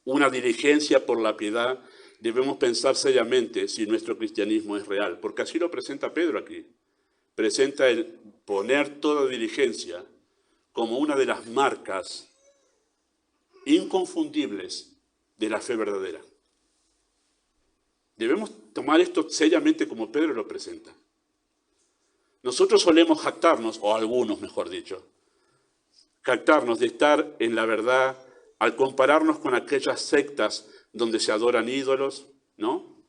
una diligencia por la piedad, debemos pensar seriamente si nuestro cristianismo es real, porque así lo presenta Pedro aquí. Presenta el poner toda diligencia como una de las marcas inconfundibles de la fe verdadera. Debemos tomar esto seriamente como Pedro lo presenta. Nosotros solemos jactarnos, o algunos mejor dicho, jactarnos de estar en la verdad al compararnos con aquellas sectas donde se adoran ídolos, ¿no?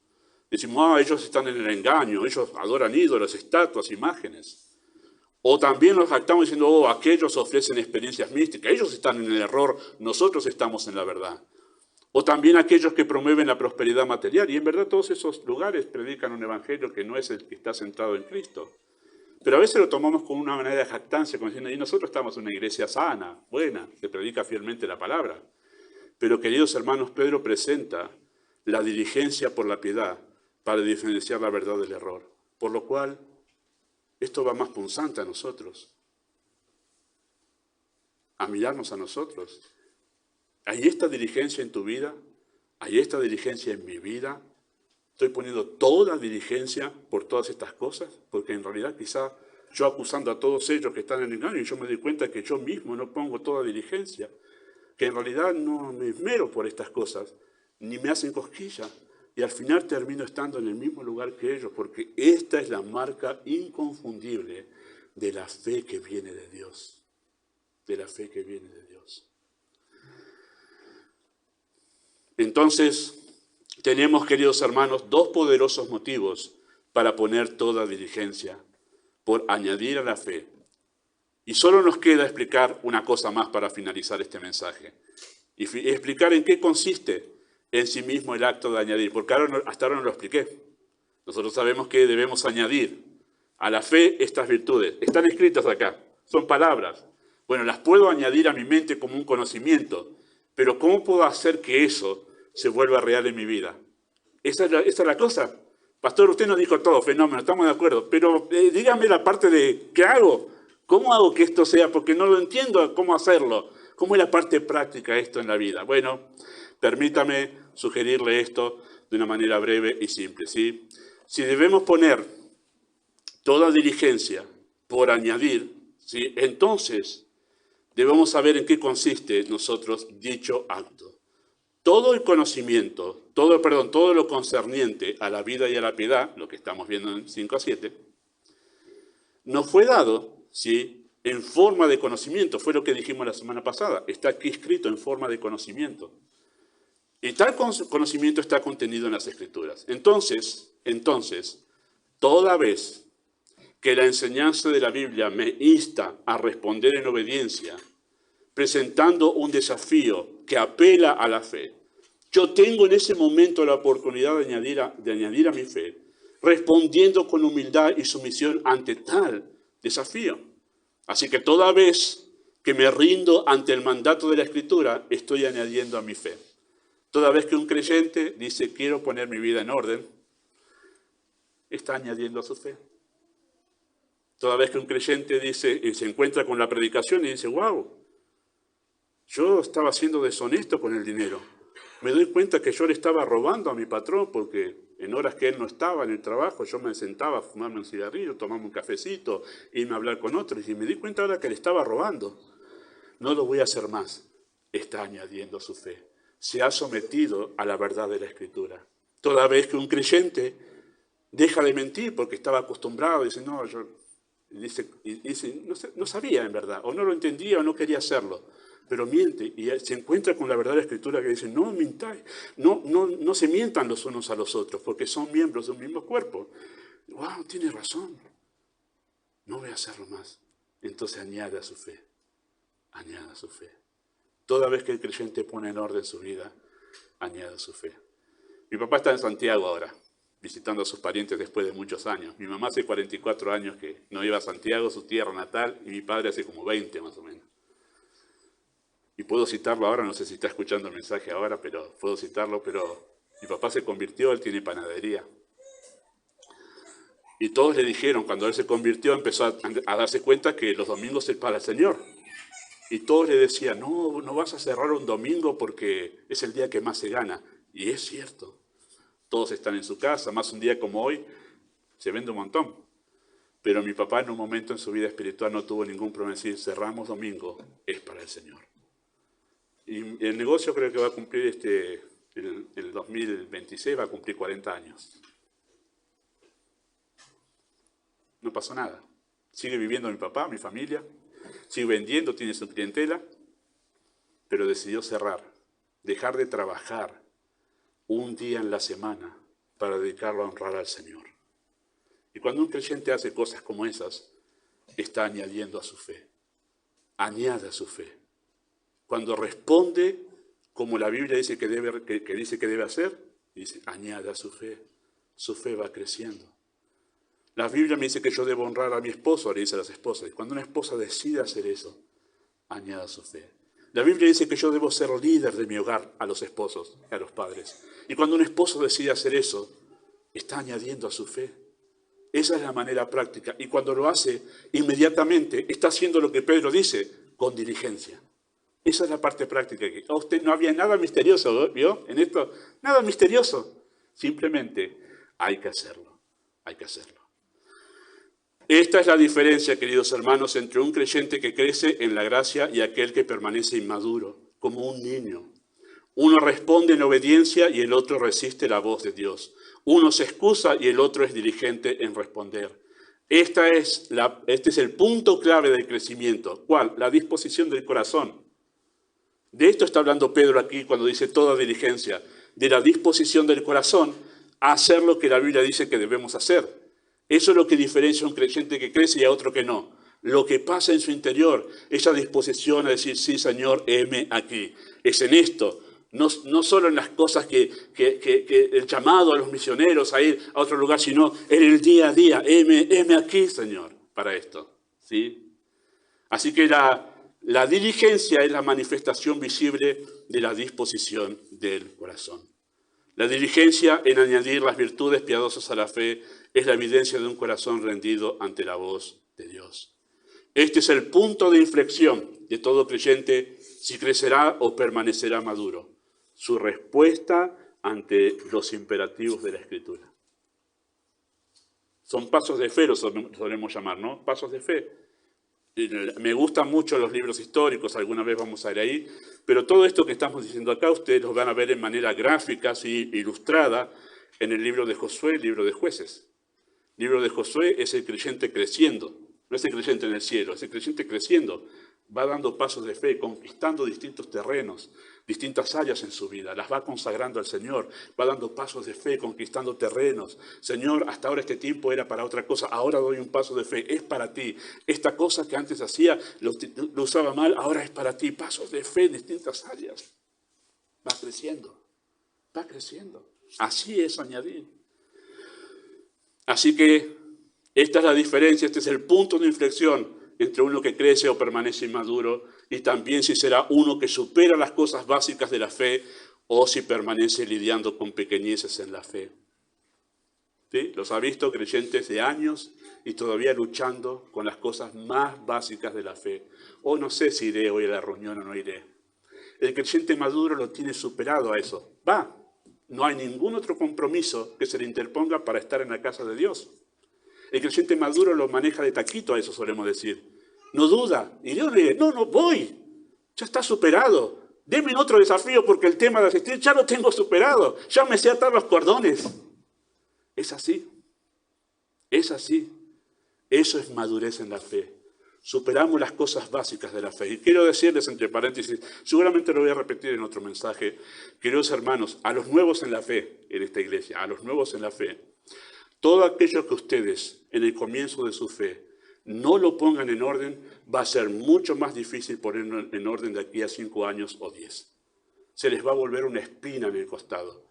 Decimos, ellos están en el engaño, ellos adoran ídolos, estatuas, imágenes. O también nos jactamos diciendo, aquellos ofrecen experiencias místicas, ellos están en el error, nosotros estamos en la verdad. O también aquellos que promueven la prosperidad material, y en verdad todos esos lugares predican un evangelio que no es el que está centrado en Cristo. Pero a veces lo tomamos con una manera de jactancia, como diciendo, y nosotros estamos en una iglesia sana, buena, que predica fielmente la palabra. Pero, queridos hermanos, Pedro presenta la diligencia por la piedad para diferenciar la verdad del error. Por lo cual, esto va más punzante a nosotros, a mirarnos a nosotros. ¿Hay esta diligencia en tu vida? ¿Hay esta diligencia en mi vida? ¿Estoy poniendo toda diligencia por todas estas cosas? Porque en realidad quizá yo acusando a todos ellos que están en engaño y yo me doy cuenta que yo mismo no pongo toda diligencia, que en realidad no me esmero por estas cosas, ni me hacen cosquilla, y al final termino estando en el mismo lugar que ellos, porque esta es la marca inconfundible de la fe que viene de Dios, de la fe que viene de Dios. Entonces, tenemos, queridos hermanos, dos poderosos motivos para poner toda diligencia, por añadir a la fe. Y solo nos queda explicar una cosa más para finalizar este mensaje. Y explicar en qué consiste en sí mismo el acto de añadir, porque hasta ahora no lo expliqué. Nosotros sabemos que debemos añadir a la fe estas virtudes. Están escritas acá, son palabras. Bueno, las puedo añadir a mi mente como un conocimiento, pero ¿cómo puedo hacer que eso se vuelva real en mi vida? Esa es la cosa. Pastor, usted nos dijo todo, fenómeno, estamos de acuerdo, pero dígame la parte de ¿qué hago? ¿Cómo hago que esto sea? Porque no lo entiendo cómo hacerlo. ¿Cómo es la parte práctica de esto en la vida? Bueno, permítame sugerirle esto de una manera breve y simple, ¿sí? Si debemos poner toda diligencia por añadir, ¿sí? Entonces debemos saber en qué consiste nosotros dicho acto. Todo el conocimiento, todo lo concerniente a la vida y a la piedad, lo que estamos viendo en 5 a 7, nos fue dado, ¿sí?, en forma de conocimiento. Fue lo que dijimos la semana pasada. Está aquí escrito en forma de conocimiento. Y tal conocimiento está contenido en las Escrituras. Entonces, toda vez que la enseñanza de la Biblia me insta a responder en obediencia, presentando un desafío que apela a la fe. Yo tengo en ese momento la oportunidad de añadir a mi fe, respondiendo con humildad y sumisión ante tal desafío. Así que toda vez que me rindo ante el mandato de la Escritura, estoy añadiendo a mi fe. Toda vez que un creyente dice, quiero poner mi vida en orden, está añadiendo a su fe. Toda vez que un creyente dice, y se encuentra con la predicación y dice, wow, yo estaba siendo deshonesto con el dinero. Me doy cuenta que yo le estaba robando a mi patrón porque en horas que él no estaba en el trabajo, yo me sentaba a fumarme un cigarrillo, tomarme un cafecito, irme a hablar con otros y me di cuenta ahora que le estaba robando. No lo voy a hacer más. Está añadiendo a su fe. Se ha sometido a la verdad de la Escritura. Toda vez que un creyente deja de mentir porque estaba acostumbrado, dice, no, no sabía en verdad, o no lo entendía o no quería hacerlo, pero miente y se encuentra con la verdad de la Escritura que dice, no mintáis, no se mientan los unos a los otros, porque son miembros de un mismo cuerpo. Wow, tiene razón, no voy a hacerlo más. Entonces añade a su fe, añade a su fe. Toda vez que el creyente pone en orden su vida, añade a su fe. Mi papá está en Santiago ahora, visitando a sus parientes después de muchos años. Mi mamá hace 44 años que no iba a Santiago, su tierra natal, y mi padre hace como 20 más o menos. Y puedo citarlo ahora, no sé si está escuchando el mensaje ahora, pero puedo citarlo, pero mi papá se convirtió, él tiene panadería. Y todos le dijeron, cuando él se convirtió, empezó a darse cuenta que los domingos es para el Señor. Y todos le decían, no vas a cerrar un domingo porque es el día que más se gana. Y es cierto. Todos están en su casa, más un día como hoy, se vende un montón. Pero mi papá en un momento en su vida espiritual no tuvo ningún problema de decir, cerramos domingo, es para el Señor. Y el negocio creo que va a cumplir el 2026, va a cumplir 40 años. No pasó nada. Sigue viviendo mi papá, mi familia, sigue vendiendo, tiene su clientela, pero decidió cerrar, dejar de trabajar un día en la semana para dedicarlo a honrar al Señor. Y cuando un creyente hace cosas como esas, está añadiendo a su fe. Añade a su fe. Cuando responde como la Biblia dice que debe hacer, dice, añade a su fe. Su fe va creciendo. La Biblia me dice que yo debo honrar a mi esposo, le dice a las esposas. Y cuando una esposa decide hacer eso, añade a su fe. La Biblia dice que yo debo ser líder de mi hogar a los esposos, a los padres. Y cuando un esposo decide hacer eso, está añadiendo a su fe. Esa es la manera práctica. Y cuando lo hace, inmediatamente está haciendo lo que Pedro dice, con diligencia. Esa es la parte práctica. A usted no había nada misterioso, ¿vio? En esto, nada misterioso. Simplemente hay que hacerlo. Hay que hacerlo. Esta es la diferencia, queridos hermanos, entre un creyente que crece en la gracia y aquel que permanece inmaduro, como un niño. Uno responde en obediencia y el otro resiste la voz de Dios. Uno se excusa y el otro es diligente en responder. Este es el punto clave del crecimiento. ¿Cuál? La disposición del corazón. De esto está hablando Pedro aquí cuando dice toda diligencia, de la disposición del corazón a hacer lo que la Biblia dice que debemos hacer. Eso es lo que diferencia a un creyente que crece y a otro que no. Lo que pasa en su interior, esa disposición a decir, sí, Señor, heme aquí. Es en esto, no solo en las cosas que el llamado a los misioneros a ir a otro lugar, sino en el día a día. Heme aquí, Señor, para esto. ¿Sí? Así que la diligencia es la manifestación visible de la disposición del corazón. La diligencia en añadir las virtudes piadosas a la fe es la evidencia de un corazón rendido ante la voz de Dios. Este es el punto de inflexión de todo creyente si crecerá o permanecerá maduro. Su respuesta ante los imperativos de la Escritura. Son pasos de fe, los solemos llamar, ¿no? Pasos de fe. Me gustan mucho los libros históricos, alguna vez vamos a ir ahí, pero todo esto que estamos diciendo acá ustedes lo van a ver en manera gráfica, así, ilustrada, en el libro de Josué, el libro de Jueces. El libro de Josué es el creyente creciendo, no es el creyente en el cielo, es el creyente creciendo, va dando pasos de fe, conquistando distintos terrenos, distintas áreas en su vida, las va consagrando al Señor, va dando pasos de fe, conquistando terrenos. Señor, hasta ahora este tiempo era para otra cosa, ahora doy un paso de fe, es para ti. Esta cosa que antes hacía, lo usaba mal, ahora es para ti. Pasos de fe en distintas áreas. Va creciendo, va creciendo. Así es añadir. Así que esta es la diferencia, este es el punto de inflexión entre uno que crece o permanece inmaduro y también si será uno que supera las cosas básicas de la fe o si permanece lidiando con pequeñeces en la fe. ¿Sí? Los ha visto creyentes de años y todavía luchando con las cosas más básicas de la fe. O no sé si iré hoy a la reunión o no iré. El creyente maduro lo tiene superado a eso. Va, no hay ningún otro compromiso que se le interponga para estar en la casa de Dios. El creyente maduro lo maneja de taquito a eso, solemos decir. No duda. Y Dios le dice, no voy. Ya está superado. Denme otro desafío porque el tema de asistir ya lo tengo superado. Ya me sé atar los cordones. Es así. Es así. Eso es madurez en la fe. Superamos las cosas básicas de la fe. Y quiero decirles, entre paréntesis, seguramente lo voy a repetir en otro mensaje, queridos hermanos, a los nuevos en la fe, en esta iglesia, a los nuevos en la fe, todo aquello que ustedes, en el comienzo de su fe, no lo pongan en orden, va a ser mucho más difícil ponerlo en orden de aquí a 5 años o 10. Se les va a volver una espina en el costado.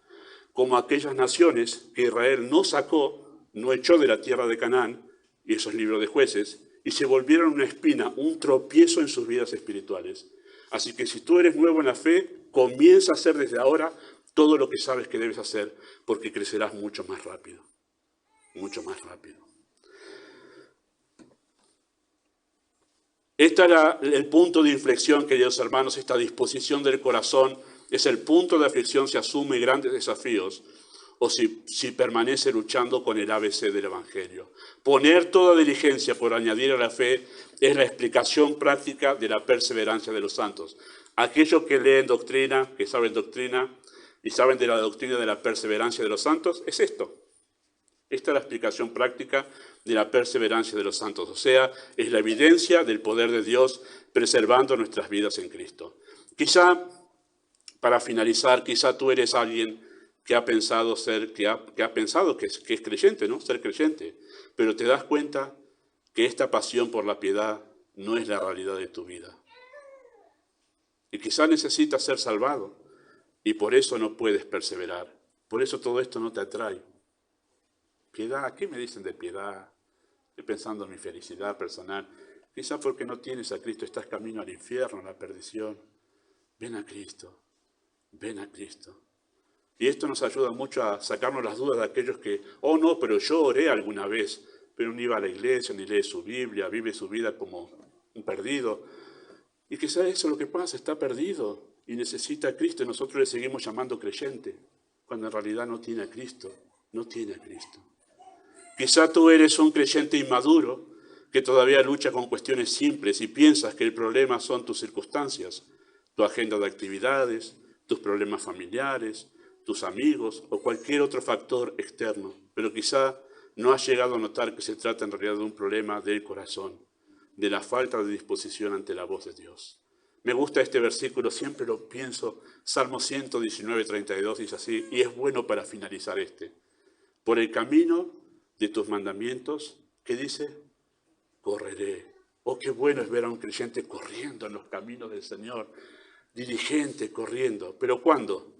Como aquellas naciones que Israel no sacó, no echó de la tierra de Canaán, y eso es libro de Jueces, y se volvieron una espina, un tropiezo en sus vidas espirituales. Así que si tú eres nuevo en la fe, comienza a hacer desde ahora todo lo que sabes que debes hacer, porque crecerás mucho más rápido. Mucho más rápido. Este es el punto de inflexión, queridos hermanos, esta disposición del corazón es el punto de aflicción si asume grandes desafíos o si permanece luchando con el ABC del Evangelio. Poner toda diligencia por añadir a la fe es la explicación práctica de la perseverancia de los santos. Aquellos que leen doctrina, que saben doctrina y saben de la doctrina de la perseverancia de los santos, es esto. Esta es la explicación práctica de la perseverancia de los santos, o sea, es la evidencia del poder de Dios preservando nuestras vidas en Cristo. Quizá, para finalizar, quizá tú eres alguien que ha pensado que es creyente, ¿no? Ser creyente, pero te das cuenta que esta pasión por la piedad no es la realidad de tu vida. Y quizá necesitas ser salvado y por eso no puedes perseverar. Por eso todo esto no te atrae. Piedad, ¿qué me dicen de piedad? Estoy pensando en mi felicidad personal. Quizá porque no tienes a Cristo, estás camino al infierno, a la perdición. Ven a Cristo, ven a Cristo. Y esto nos ayuda mucho a sacarnos las dudas de aquellos que, oh no, pero yo oré alguna vez, pero no iba a la iglesia, ni lee su Biblia, vive su vida como un perdido. Y quizá eso es lo que pasa, está perdido y necesita a Cristo y nosotros le seguimos llamando creyente, cuando en realidad no tiene a Cristo, no tiene a Cristo. Quizá tú eres un creyente inmaduro que todavía lucha con cuestiones simples y piensas que el problema son tus circunstancias, tu agenda de actividades, tus problemas familiares, tus amigos o cualquier otro factor externo. Pero quizá no has llegado a notar que se trata en realidad de un problema del corazón, de la falta de disposición ante la voz de Dios. Me gusta este versículo, siempre lo pienso, Salmo 119, 32 dice así, y es bueno para finalizar este. Por el camino de tus mandamientos, ¿qué dice? Correré. Oh, qué bueno es ver a un creyente corriendo en los caminos del Señor, diligente, corriendo. ¿Pero cuándo?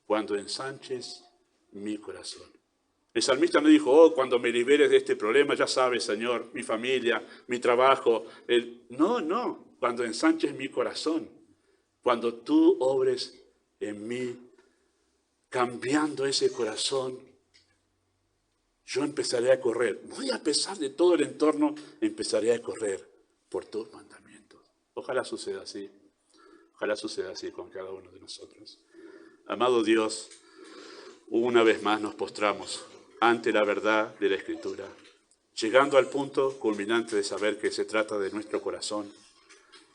Cuando ensanches mi corazón. El salmista no dijo, oh, cuando me liberes de este problema, ya sabes, Señor, mi familia, mi trabajo. No, cuando ensanches mi corazón, cuando tú obres en mí, cambiando ese corazón, yo empezaré a correr. Muy a pesar de todo el entorno, empezaré a correr por tus mandamientos. Ojalá suceda así. Ojalá suceda así con cada uno de nosotros. Amado Dios, una vez más nos postramos ante la verdad de la Escritura, llegando al punto culminante de saber que se trata de nuestro corazón,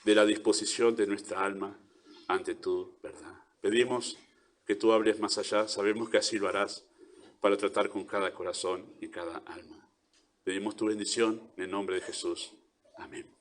de la disposición de nuestra alma ante tu verdad. Pedimos que tú hables más allá, sabemos que así lo harás, para tratar con cada corazón y cada alma. Pedimos tu bendición en el nombre de Jesús. Amén.